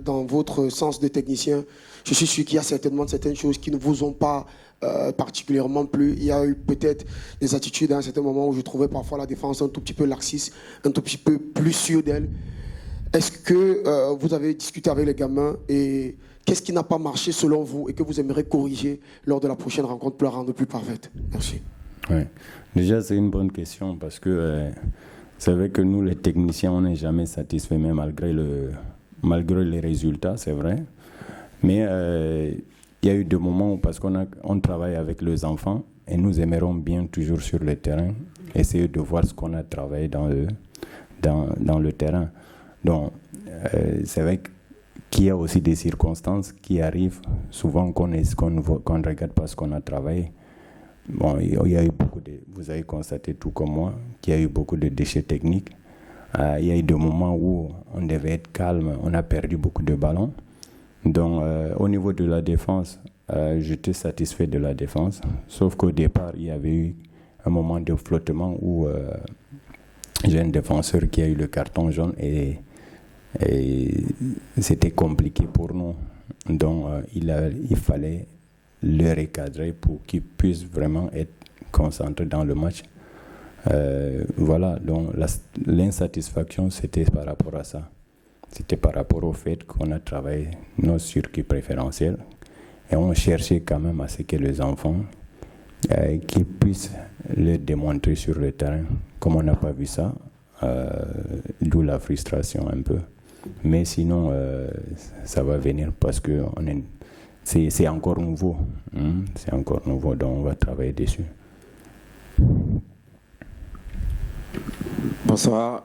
Dans votre sens de technicien, je suis sûr qu'il y a certainement certaines choses qui ne vous ont pas particulièrement plu. Il y a eu peut-être des attitudes à un certain moment où je trouvais parfois la défense un tout petit peu laxiste, un tout petit peu plus sûre d'elle. Est-ce que vous avez discuté avec les gamins et qu'est-ce qui n'a pas marché selon vous et que vous aimeriez corriger lors de la prochaine rencontre pour la rendre plus parfaite? Merci. Ouais. Déjà, c'est une bonne question parce que c'est vrai que nous, les techniciens, on n'est jamais satisfaits, mais malgré les résultats, c'est vrai. Mais il y a eu des moments où, parce qu'on travaille avec les enfants et nous aimerons bien toujours sur le terrain, essayer de voir ce qu'on a travaillé dans le terrain. Donc, c'est vrai qu'il y a aussi des circonstances qui arrivent souvent qu'on ne regarde pas ce qu'on a travaillé. Bon, il y a eu vous avez constaté tout comme moi qu'il y a eu beaucoup de déchets techniques. Il y a eu des moments où on devait être calme, on a perdu beaucoup de ballons. Donc, au niveau de la défense, j'étais satisfait de la défense. Sauf qu'au départ, il y avait eu un moment de flottement où j'ai un défenseur qui a eu le carton jaune et c'était compliqué pour nous. Donc, il fallait le recadrer pour qu'il puisse vraiment être concentré dans le match. Voilà, donc l'insatisfaction, c'était par rapport à ça. C'était par rapport au fait qu'on a travaillé nos circuits préférentiels et on cherchait quand même à ce que les enfants qu'ils puissent le démontrer sur le terrain. Comme on n'a pas vu ça, d'où la frustration un peu. Mais sinon, ça va venir parce que c'est encore nouveau. C'est encore nouveau, donc on va travailler dessus. Bonsoir.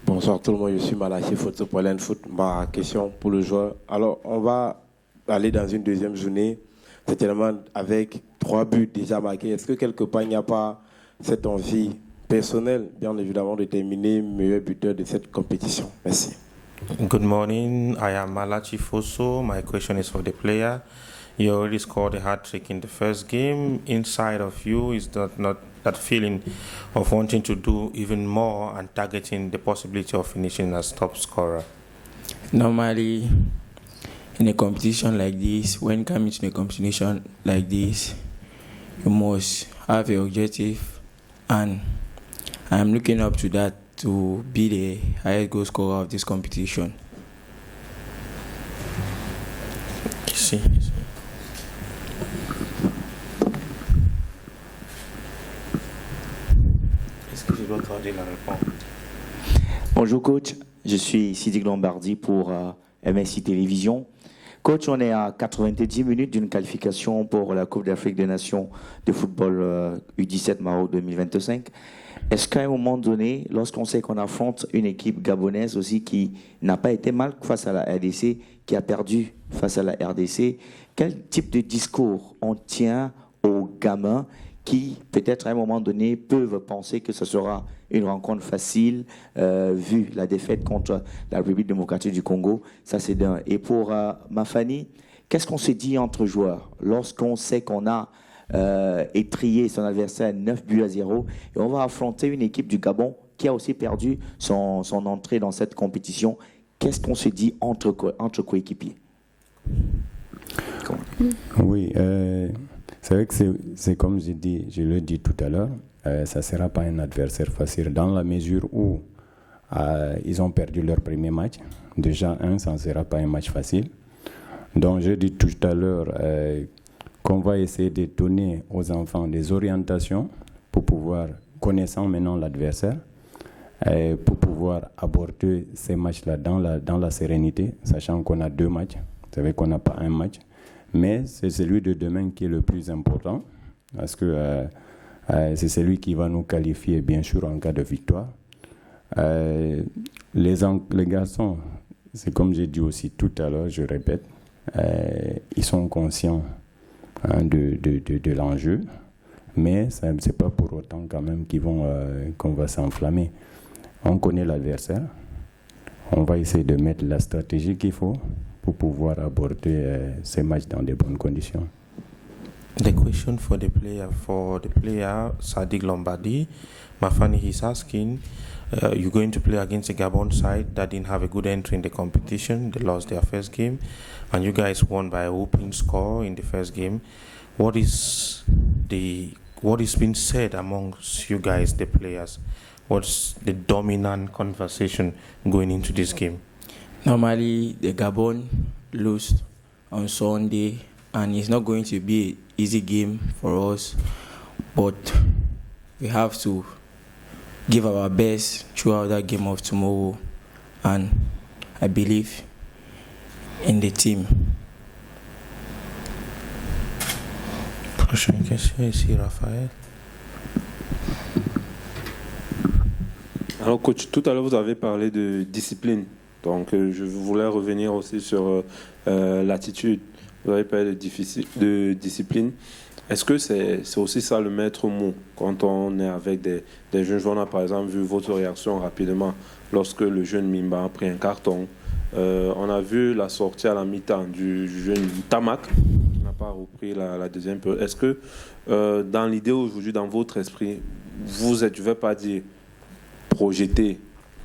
Bonsoir tout le monde, je suis Malachi Photo pour Foot. Ma question pour le joueur. Alors, on va aller dans une deuxième journée, certainement avec 3 buts déjà marqués. Est-ce que quelque part, il n'y a pas cette envie personnelle, bien évidemment, de terminer meilleur buteur de cette compétition? Merci. Good morning, I am Malachi Foso. My question is for the player. You already scored a hat-trick in the first game. Inside of you is not that feeling of wanting to do even more and targeting the possibility of finishing as top scorer? Normally, in a competition like this, when coming to a competition like this, you must have an objective, and I'm looking up to that to be the highest goal scorer of this competition. See. Bonjour coach, je suis Sidi Lombardi pour MSI Télévision. Coach, on est à 90 minutes d'une qualification pour la Coupe d'Afrique des Nations de football U17 Maroc 2025. Est-ce qu'à un moment donné, lorsqu'on sait qu'on affronte une équipe gabonaise aussi qui n'a pas été mal face à la RDC, qui a perdu face à la RDC, quel type de discours on tient aux gamins qui, peut-être à un moment donné, peuvent penser que ce sera une rencontre facile, vu la défaite contre la République démocratique du Congo? Ça, c'est d'un. Et pour Mafani, qu'est-ce qu'on se dit entre joueurs lorsqu'on sait qu'on a étrié son adversaire 9-0 et on va affronter une équipe du Gabon qui a aussi perdu son entrée dans cette compétition? Qu'est-ce qu'on se dit entre coéquipiers? Oui, c'est vrai que c'est comme je l'ai dit tout à l'heure, ça ne sera pas un adversaire facile dans la mesure où ils ont perdu leur premier match. Déjà, ça ne sera pas un match facile. Donc, je dis tout à l'heure qu'on va essayer de donner aux enfants des orientations pour pouvoir, connaissant maintenant l'adversaire, pour pouvoir aborder ces matchs-là dans la sérénité, sachant qu'on a 2 matchs. Vous savez qu'on n'a pas un match. Mais c'est celui de demain qui est le plus important, parce que c'est celui qui va nous qualifier, bien sûr, en cas de victoire. Les garçons, c'est comme j'ai dit aussi tout à l'heure, je répète, ils sont conscients de l'enjeu, mais ce n'est pas pour autant quand même qu'on va s'enflammer. On connaît l'adversaire, on va essayer de mettre la stratégie qu'il faut pour pouvoir aborder ces matchs dans de bonnes conditions. The question for the player Sadiq Lombardi, Mafani, he's asking, you're going to play against a Gabon side that didn't have a good entry in the competition. They lost their first game, and you guys won by a whooping score in the first game. What is being said amongst you guys, the players? What's the dominant conversation going into this game? Normally, the Gabon lose on Sunday, and it's not going to be an easy game for us, but we have to give our best throughout that game of tomorrow, and I believe in the team. Prochaine question ici, Raphaël. Alors coach, tout à l'heure vous avez parlé de discipline, donc je voulais revenir aussi sur l'attitude. Vous avez parlé de discipline. Est-ce que c'est aussi ça le maître mot quand on est avec des jeunes joueurs? On a par exemple vu votre réaction rapidement lorsque le jeune Mimba a pris un carton. On a vu la sortie à la mi-temps du jeune Tamak qui n'a pas repris la deuxième période. Est-ce que dans l'idée aujourd'hui, dans votre esprit, vous êtes, je ne vais pas dire projeté,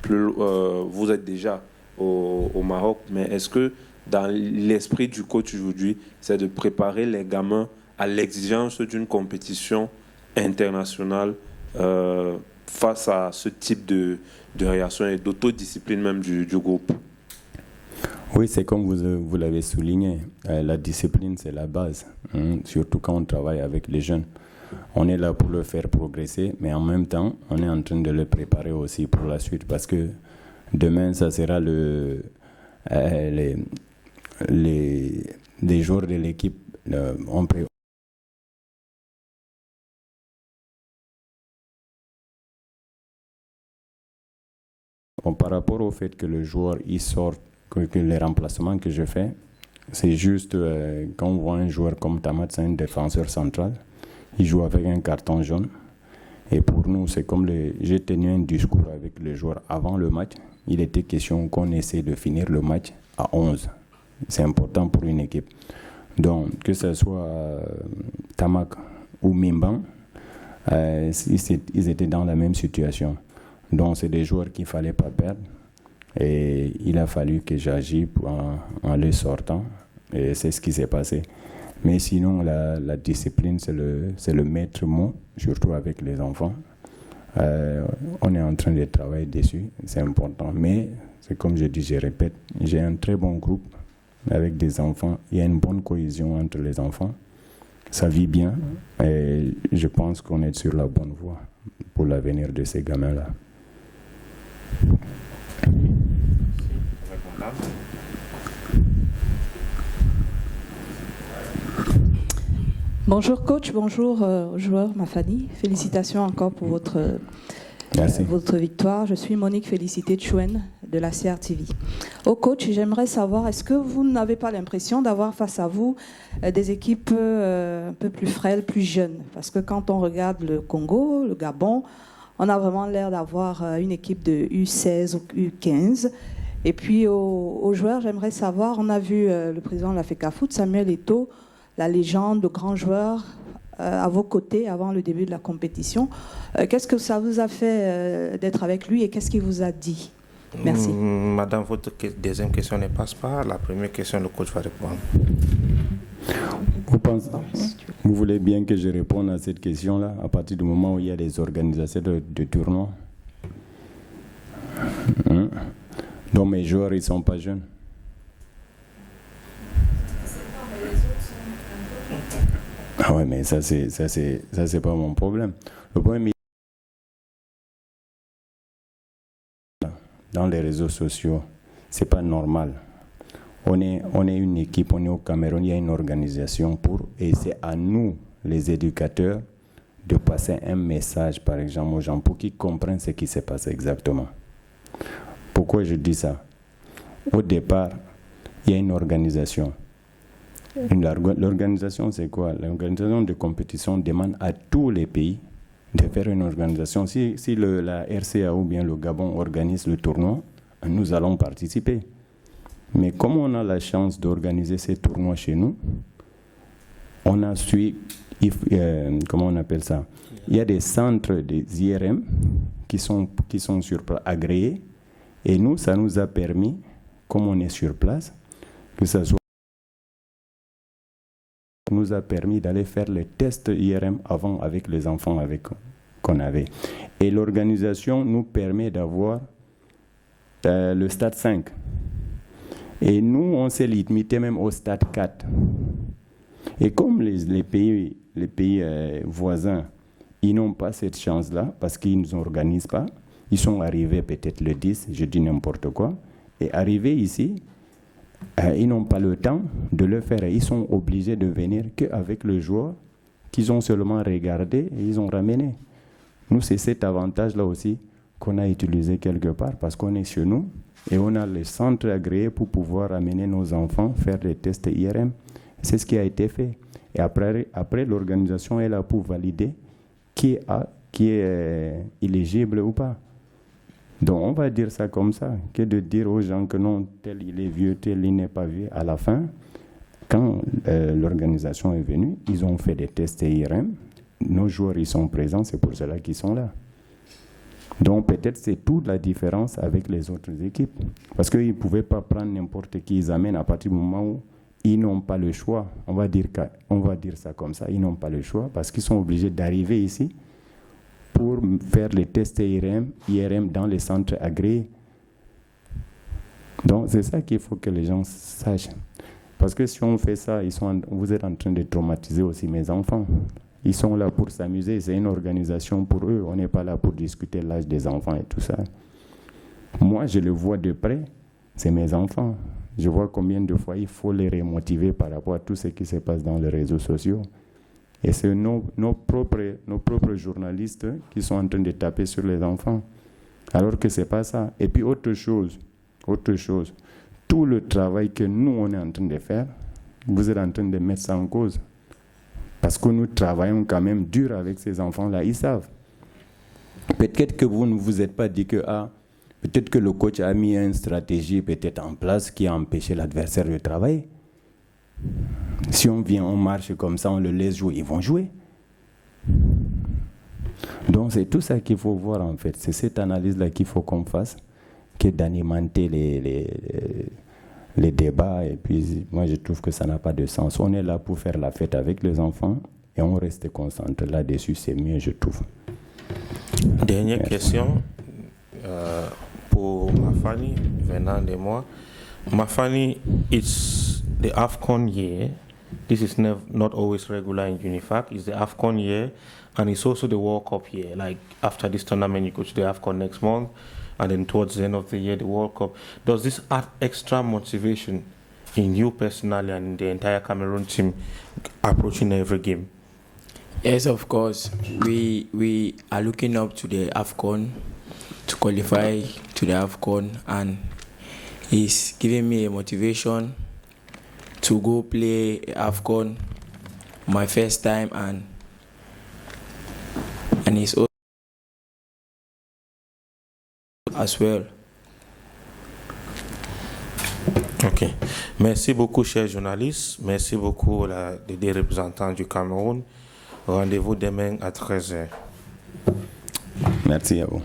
vous êtes déjà au Maroc, mais est-ce que dans l'esprit du coach aujourd'hui, c'est de préparer les gamins à l'exigence d'une compétition internationale face à ce type de réaction et d'autodiscipline même du groupe? Oui, c'est comme vous l'avez souligné, la discipline c'est la base, surtout quand on travaille avec les jeunes. On est là pour le faire progresser, mais en même temps, on est en train de le préparer aussi pour la suite, parce que demain, ça sera les joueurs de l'équipe. Par rapport au fait que le joueur il sort, que les remplacements que je fais, c'est juste quand on voit un joueur comme Tamat, c'est un défenseur central, il joue avec un carton jaune. Et pour nous, c'est comme j'ai tenu un discours avec les joueurs avant le match. Il était question qu'on essaie de finir le match à 11. C'est important pour une équipe. Donc, que ce soit Tamak ou Mimban, ils étaient dans la même situation. Donc, c'est des joueurs qu'il ne fallait pas perdre. Et il a fallu que j'agisse en les sortant. Et c'est ce qui s'est passé. Mais sinon, la discipline, c'est le maître mot, surtout avec les enfants. On est en train de travailler dessus, c'est important. Mais, c'est comme je dis, je répète, j'ai un très bon groupe avec des enfants. Il y a une bonne cohésion entre les enfants. Ça vit bien et je pense qu'on est sur la bonne voie pour l'avenir de ces gamins-là. Bonjour coach, bonjour joueur Mafani. Félicitations encore pour votre victoire. Je suis Monique Félicité Chouen de la CRTV. Au coach, j'aimerais savoir, est-ce que vous n'avez pas l'impression d'avoir face à vous des équipes un peu plus frêles, plus jeunes? Parce que quand on regarde le Congo, le Gabon, on a vraiment l'air d'avoir une équipe de U16 ou U15. Et puis aux joueurs, j'aimerais savoir, on a vu le président de la FECAFOOT, Samuel Eto'o, la légende, le grand joueur, à vos côtés avant le début de la compétition. Qu'est-ce que ça vous a fait d'être avec lui et qu'est-ce qu'il vous a dit? Merci. Madame, votre deuxième question ne passe pas. La première question, le coach va répondre. Vous voulez bien que je réponde à cette question-là à partir du moment où il y a des organisateurs de tournois? Donc mes joueurs, ils ne sont pas jeunes. Ah ouais, mais ça c'est pas mon problème. Le problème dans les réseaux sociaux, c'est pas normal. On est une équipe, on est au Cameroun, il y a une organisation et c'est à nous, les éducateurs, de passer un message, par exemple, aux gens pour qu'ils comprennent ce qui s'est passé exactement. Pourquoi je dis ça? Au départ, il y a une organisation. L'organisation, c'est quoi? L'organisation de compétition demande à tous les pays de faire une organisation. Si la RCA ou bien le Gabon organise le tournoi, nous allons participer. Mais comme on a la chance d'organiser ces tournois chez nous, on a su, comment on appelle ça? Il y a des centres des IRM qui sont sur place, agréés. Et nous, ça nous a permis, comme on est sur place, que ça soit nous a permis d'aller faire les tests IRM avant avec les enfants qu'on avait. Et l'organisation nous permet d'avoir le stade 5. Et nous, on s'est limité même au stade 4. Et comme les pays voisins, ils n'ont pas cette chance-là, parce qu'ils ne nous organisent pas, ils sont arrivés peut-être le 10, je dis n'importe quoi, et arrivés ici, ils n'ont pas le temps de le faire. Ils sont obligés de venir qu'avec le joueur qu'ils ont seulement regardé et ils ont ramené. Nous, c'est cet avantage-là aussi qu'on a utilisé quelque part parce qu'on est chez nous et on a les centres agréés pour pouvoir amener nos enfants faire des tests IRM. C'est ce qui a été fait. Et après l'organisation est là pour valider qui est éligible ou pas. Donc on va dire ça comme ça, que de dire aux gens que non, tel il est vieux, tel il n'est pas vieux. À la fin, quand l'organisation est venue, ils ont fait des tests IRM. Nos joueurs, ils sont présents, c'est pour cela qu'ils sont là. Donc peut-être c'est toute la différence avec les autres équipes. Parce qu'ils ne pouvaient pas prendre n'importe qui ils amènent à partir du moment où ils n'ont pas le choix. On va dire ça comme ça, ils n'ont pas le choix parce qu'ils sont obligés d'arriver ici pour faire les tests IRM dans les centres agréés. Donc c'est ça qu'il faut que les gens sachent. Parce que si on fait ça, vous êtes en train de traumatiser aussi mes enfants. Ils sont là pour s'amuser, c'est une organisation pour eux. On n'est pas là pour discuter l'âge des enfants et tout ça. Moi, je le vois de près, c'est mes enfants. Je vois combien de fois il faut les remotiver par rapport à tout ce qui se passe dans les réseaux sociaux. Et c'est nos propres journalistes qui sont en train de taper sur les enfants. Alors que ce n'est pas ça. Et puis autre chose, tout le travail que nous, on est en train de faire, vous êtes en train de mettre ça en cause. Parce que nous travaillons quand même dur avec ces enfants-là, ils savent. Peut-être que vous ne vous êtes pas dit que, peut-être que le coach a mis une stratégie peut-être en place qui a empêché l'adversaire de travailler. Si on vient, on marche comme ça, on le laisse jouer, ils vont jouer. Donc c'est tout ça qu'il faut voir en fait. C'est cette analyse-là qu'il faut qu'on fasse, que d'alimenter les débats. Et puis moi je trouve que ça n'a pas de sens. On est là pour faire la fête avec les enfants et on reste concentré là-dessus, c'est mieux je trouve. Dernière question pour Mafani, venant de moi. Mafani, it's the AFCON year. This is not always regular in UNIFAC. It's the AFCON year, and it's also the World Cup year. Like after this tournament, you go to the AFCON next month, and then towards the end of the year, the World Cup. Does this add extra motivation in you personally and in the entire Cameroon team approaching every game? Yes, of course. We are looking up to the AFCON to qualify to the AFCON, and it's giving me a motivation to go play AFCON my first time, and it's also as well. Ok. Merci beaucoup, chers journalistes. Merci beaucoup des représentants du Cameroun. Rendez-vous demain à 13h. Merci à vous.